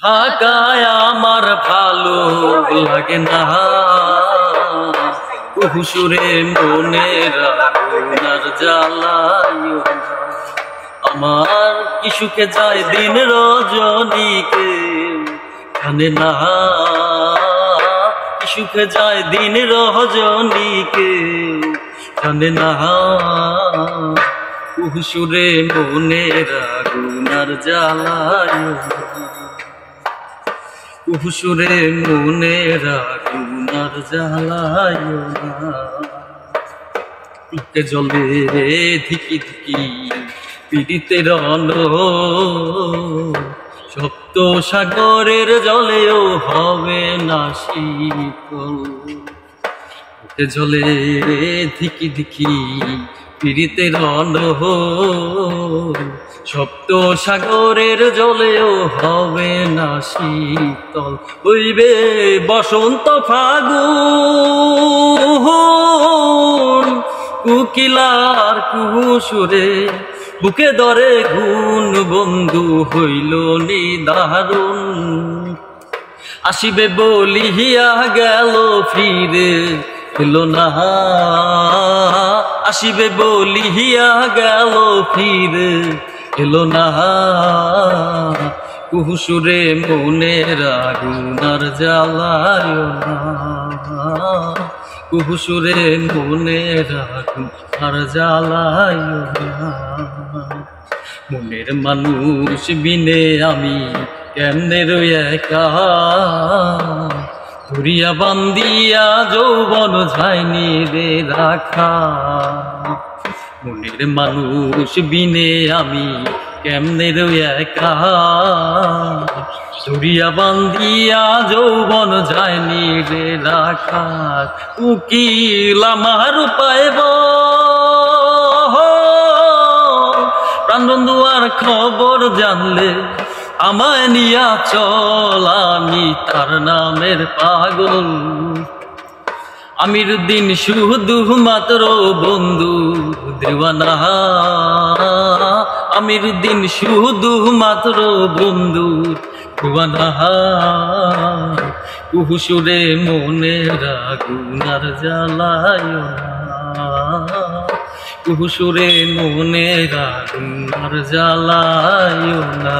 ঢাকায় আমার ভালো লাগে না, হুসুরে মনের আগুনার জ্বালায় আমার কি সুখে যায় দিন রজনীকে জানে না, কি সুখে যায় দিন রজনীকে জানে না, হুসুরে মনের আগুনার জ্বালায় হুসুরে মনের আগুনার জ্বালায় লোকে জলে ধিকি ধিকি পীড়িতের সপ্ত সাগরের জলেও হবে না শীতল, লোকে জলে ধিকি ধিকি পীড়িতের সপ্ত সাগরের জলেও হবে না শীতল, হইবে বসন্ত ফাগুন কুকিলার কুহুসুরে বুকে ধরে গুণ বন্ধু হইল নিদারুণ, আসিবে বলিয়া গেল ফিরে এলো না, আসিবে বলিয়া গেল ফিরে এলো না, কুহুসুরে মনের আগুনার জ্বালায় না, কুহুসুরে মনের আগুনার জ্বালায় না, মনের মানুষ বিনে আমি কেমনে রই একা, ধরিয়া বান্দিয়া যৌবন যায়নি রে রাখা, মনের মানুষ বিনে আমি কেমনে রই একা, ধরিয়া বান্দিয়া যৌবন যায়নি রে রাখা, উকিল আমার পাইব প্রাণবন্ধু আর খবর জানলে আমায় নিয়া চল, আমি তার নামের পাগল, আমির দিন শুধু মাত্র বন্ধু দেওয়ানা, আমির দিন শুধু মাত্র বন্ধু দেওয়ানা, হুসুরে মনের আগুনার জ্বালায় না, হুসুরে মনের আগুনার জ্বালায় না।